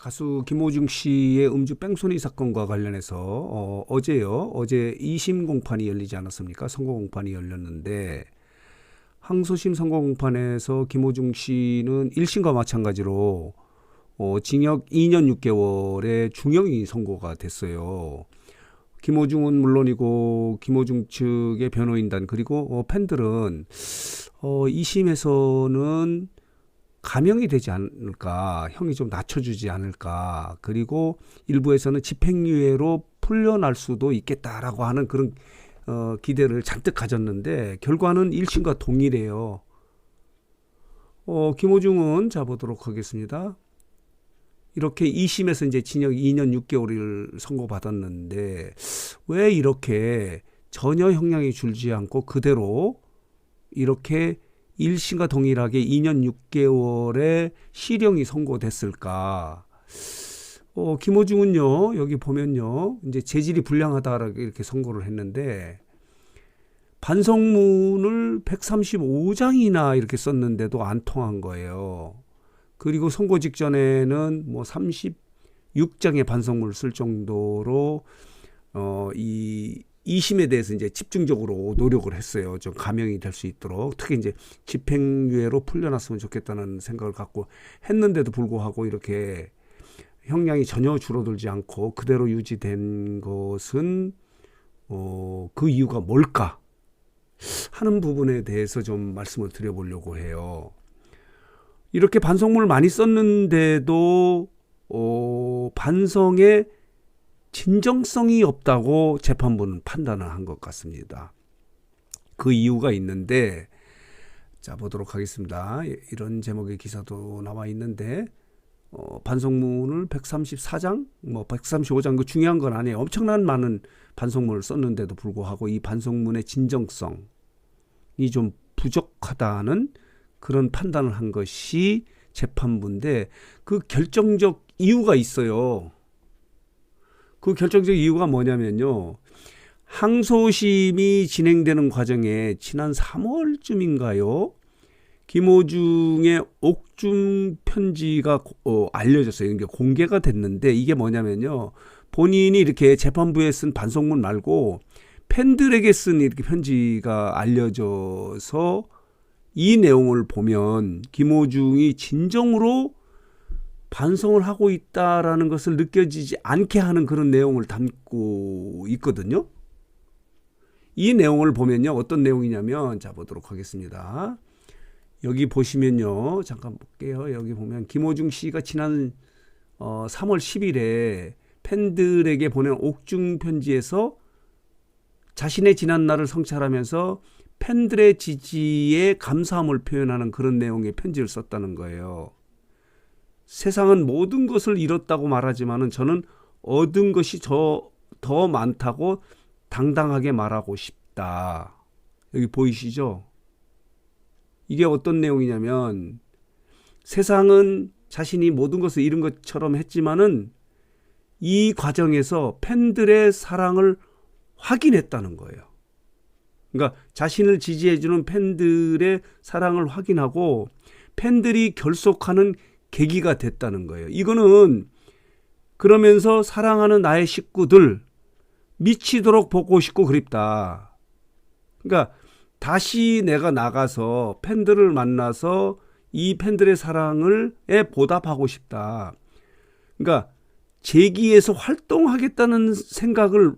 가수 김호중 씨의 음주 뺑소니 사건과 관련해서 어제 2심 공판이 열리지 않았습니까? 선고 공판이 열렸는데 항소심 선고 공판에서 김호중 씨는 1심과 마찬가지로 징역 2년 6개월의 중형이 선고가 됐어요. 김호중은 물론이고 김호중 측의 변호인단 그리고 팬들은 2심에서는 감형이 되지 않을까, 형이 좀 낮춰주지 않을까, 그리고 일부에서는 집행유예로 풀려날 수도 있겠다라고 하는 그런 기대를 잔뜩 가졌는데 결과는 1심과 동일해요. 김호중은 자 보도록 하겠습니다. 이렇게 2심에서 이제 징역 2년 6개월을 선고받았는데 왜 이렇게 전혀 형량이 줄지 않고 그대로 이렇게 1심과 동일하게 2년 6개월의 실형이 선고됐을까? 김호중은요, 여기 보면요, 이제 재질이 불량하다라고 이렇게 선고를 했는데, 반성문을 135장이나 이렇게 썼는데도 안 통한 거예요. 그리고 선고 직전에는 뭐 36장의 반성문을 쓸 정도로, 이 2심에 대해서 이제 집중적으로 노력을 했어요. 좀 감형이 될 수 있도록. 특히 이제 집행유예로 풀려났으면 좋겠다는 생각을 갖고 했는데도 불구하고 이렇게 형량이 전혀 줄어들지 않고 그대로 유지된 것은 그 이유가 뭘까 하는 부분에 대해서 좀 말씀을 드려보려고 해요. 이렇게 반성문을 많이 썼는데도 반성에 진정성이 없다고 재판부는 판단을 한 것 같습니다. 그 이유가 있는데, 자 보도록 하겠습니다. 이런 제목의 기사도 나와 있는데, 반성문을 134장, 뭐 135장, 그 중요한 건 아니에요. 엄청난 많은 반성문을 썼는데도 불구하고 이 반성문의 진정성이 좀 부족하다는 그런 판단을 한 것이 재판부인데, 그 결정적 이유가 있어요. 그 결정적 이유가 뭐냐면요. 항소심이 진행되는 과정에 지난 3월쯤인가요? 김호중의 옥중 편지가 알려졌어요. 그러니까 공개가 됐는데 이게 뭐냐면요. 본인이 이렇게 재판부에 쓴 반성문 말고 팬들에게 쓴 이렇게 편지가 알려져서 이 내용을 보면 김호중이 진정으로 반성을 하고 있다라는 것을 느껴지지 않게 하는 그런 내용을 담고 있거든요. 이 내용을 보면요. 어떤 내용이냐면 자 보도록 하겠습니다. 여기 보시면요. 잠깐 볼게요. 여기 보면 김호중 씨가 지난 3월 10일에 팬들에게 보낸 옥중 편지에서 자신의 지난 날을 성찰하면서 팬들의 지지에 감사함을 표현하는 그런 내용의 편지를 썼다는 거예요. 세상은 모든 것을 잃었다고 말하지만은 저는 얻은 것이 더 많다고 당당하게 말하고 싶다. 여기 보이시죠? 이게 어떤 내용이냐면 세상은 자신이 모든 것을 잃은 것처럼 했지만은 이 과정에서 팬들의 사랑을 확인했다는 거예요. 그러니까 자신을 지지해주는 팬들의 사랑을 확인하고 팬들이 결속하는 계기가 됐다는 거예요. 이거는 그러면서 사랑하는 나의 식구들 미치도록 보고 싶고 그립다. 그러니까 다시 내가 나가서 팬들을 만나서 이 팬들의 사랑을 보답하고 싶다. 그러니까 재기에서 활동하겠다는 생각을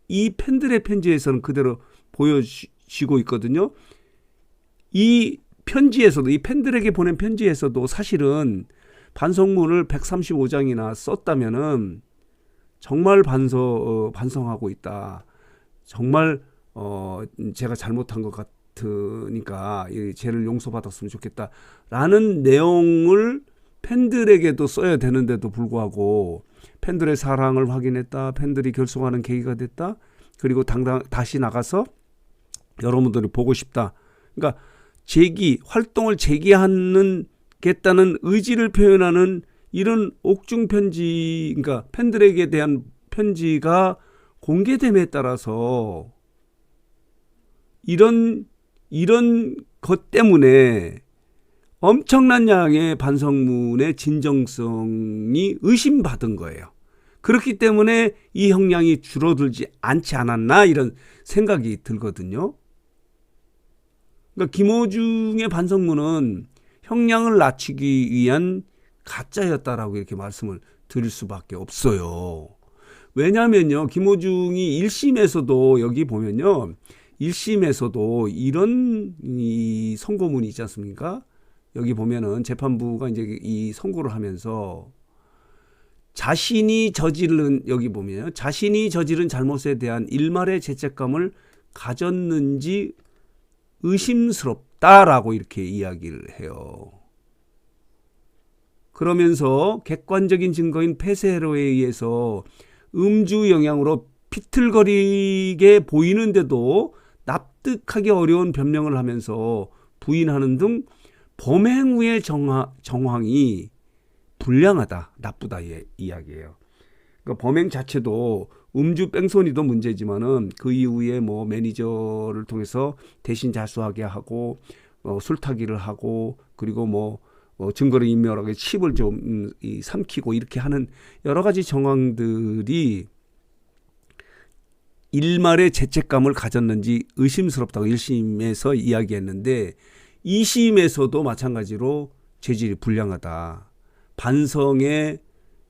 이 팬들의 편지에서는 그대로 보여지고 있거든요. 이 편지에서도 이 팬들에게 보낸 편지에서도 사실은 반성문을 135장이나 썼다면은 정말 반성하고 있다. 정말 제가 잘못한 것 같으니까 이 죄를 용서받았으면 좋겠다라는 내용을 팬들에게도 써야 되는데도 불구하고 팬들의 사랑을 확인했다. 팬들이 결속하는 계기가 됐다. 그리고 다시 나가서 여러분들이 보고 싶다. 그러니까 활동을 재개하겠다는 의지를 표현하는 이런 옥중 편지, 그러니까 팬들에게 대한 편지가 공개됨에 따라서 이런 것 때문에 엄청난 양의 반성문의 진정성이 의심받은 거예요. 그렇기 때문에 이 형량이 줄어들지 않지 않았나 이런 생각이 들거든요. 그러니까 김어중의 반성문은 형량을 낮추기 위한 가짜였다라고 이렇게 말씀을 드릴 수밖에 없어요. 왜냐하면요, 김어중이 1심에서도 여기 보면요, 1심에서도 이런 이 선고문이 있지 않습니까? 여기 보면은 재판부가 이제 이 선고를 하면서 자신이 저지른, 여기 보면 자신이 저지른 잘못에 대한 일말의 죄책감을 가졌는지 의심스럽다라고 이렇게 이야기를 해요. 그러면서 객관적인 증거인 폐쇄로에 의해서 음주 영향으로 비틀거리게 보이는데도 납득하기 어려운 변명을 하면서 부인하는 등 범행 후의 정황이 불량하다, 나쁘다 이야기예요. 그러니까 범행 자체도 음주 뺑소니도 문제지만은 그 이후에 뭐 매니저를 통해서 대신 자수하게 하고 술타기를 하고 그리고 뭐 증거를 인멸하게 칩을 좀 삼키고 이렇게 하는 여러 가지 정황들이 일말의 죄책감을 가졌는지 의심스럽다고 1심에서 이야기했는데 2심에서도 마찬가지로 죄질이 불량하다. 반성의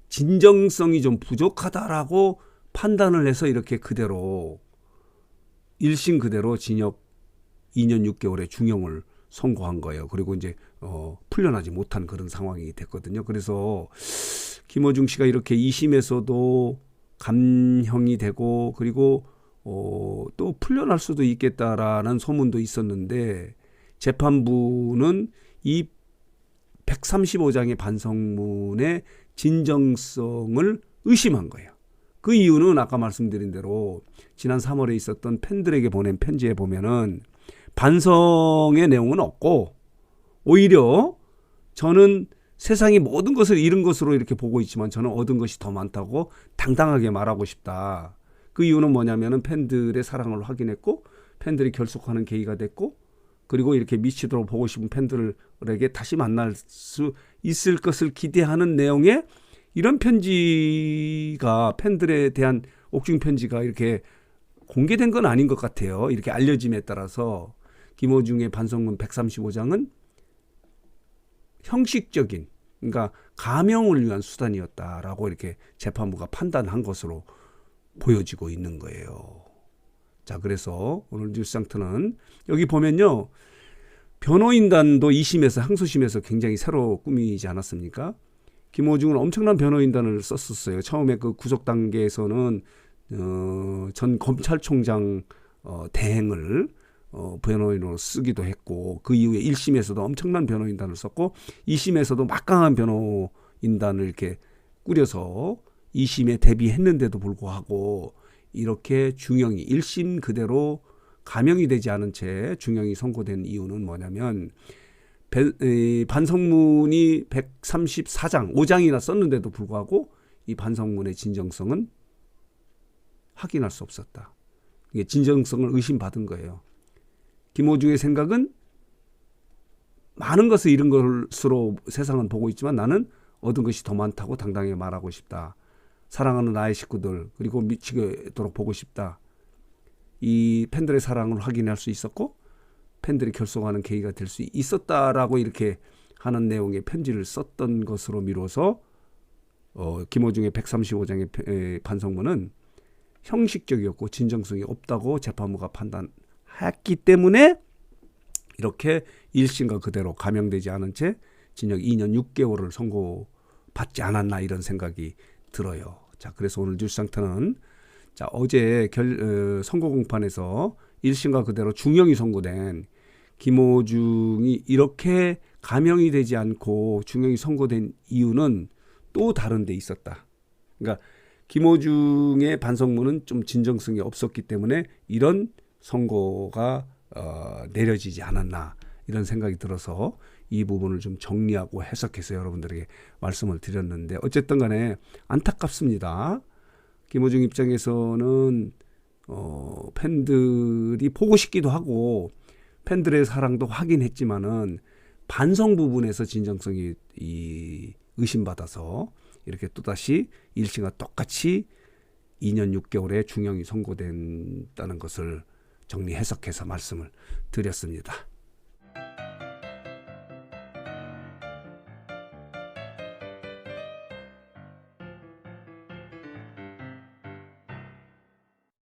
진정성이 좀 부족하다라고 판단을 해서 이렇게 그대로 1심 그대로 징역 2년 6개월의 중형을 선고한 거예요. 그리고 이제 풀려나지 못한 그런 상황이 됐거든요. 그래서 김어중 씨가 이렇게 2심에서도 감형이 되고 그리고 또 풀려날 수도 있겠다라는 소문도 있었는데 재판부는 이 135장의 반성문의 진정성을 의심한 거예요. 그 이유는 아까 말씀드린 대로 지난 3월에 있었던 팬들에게 보낸 편지에 보면은 반성의 내용은 없고 오히려 저는 세상의 모든 것을 잃은 것으로 이렇게 보고 있지만 저는 얻은 것이 더 많다고 당당하게 말하고 싶다. 그 이유는 뭐냐면은 팬들의 사랑을 확인했고 팬들이 결속하는 계기가 됐고 그리고 이렇게 미치도록 보고 싶은 팬들에게 다시 만날 수 있을 것을 기대하는 내용의 이런 편지가 팬들에 대한 옥중 편지가 이렇게 공개된 건 아닌 것 같아요. 이렇게 알려짐에 따라서 김어중의 반성문 135장은 형식적인 그러니까 감형을 위한 수단이었다라고 이렇게 재판부가 판단한 것으로 보여지고 있는 거예요. 자, 그래서 오늘 뉴스상트는 여기 보면요. 변호인단도 2심에서 항소심에서 굉장히 새로 꾸미지 않았습니까? 김어중은 엄청난 변호인단을 썼었어요. 처음에 그 구속 단계에서는 전 검찰총장 대행을 변호인으로 쓰기도 했고 그 이후에 1심에서도 엄청난 변호인단을 썼고 2심에서도 막강한 변호인단을 이렇게 꾸려서 2심에 대비했는데도 불구하고 이렇게 중형이 1심 그대로 감형이 되지 않은 채 중형이 선고된 이유는 뭐냐면 반성문이 134장, 5장이나 썼는데도 불구하고 이 반성문의 진정성은 확인할 수 없었다. 이게 진정성을 의심받은 거예요. 김어중의 생각은 많은 것을 잃은 것으로 세상은 보고 있지만 나는 얻은 것이 더 많다고 당당히 말하고 싶다. 사랑하는 나의 식구들 그리고 미치도록 보고 싶다. 이 팬들의 사랑을 확인할 수 있었고 팬들이 결속하는 계기가 될 수 있었다라고 이렇게 하는 내용의 편지를 썼던 것으로 미뤄서 김어중의 135장의 반성문은 형식적이었고 진정성이 없다고 재판부가 판단했기 때문에 이렇게 1심과 그대로 감형되지 않은 채 징역 2년 6개월을 선고받지 않았나 이런 생각이 들어요. 자, 그래서 오늘 뉴스상터는 자, 어제 선고 공판에서 1심과 그대로 중형이 선고된 김어중이 이렇게 감형이 되지 않고 중형이 선고된 이유는 또 다른 데 있었다. 그러니까 김어중의 반성문은 좀 진정성이 없었기 때문에 이런 선고가 내려지지 않았나 이런 생각이 들어서 이 부분을 좀 정리하고 해석해서 여러분들에게 말씀을 드렸는데 어쨌든 간에 안타깝습니다. 김어중 입장에서는 팬들이 보고 싶기도 하고 팬들의 사랑도 확인했지만은 반성 부분에서 진정성이 의심받아서 이렇게 또다시 1심과 똑같이 2년 6개월의 중형이 선고된다는 것을 정리 해석해서 말씀을 드렸습니다.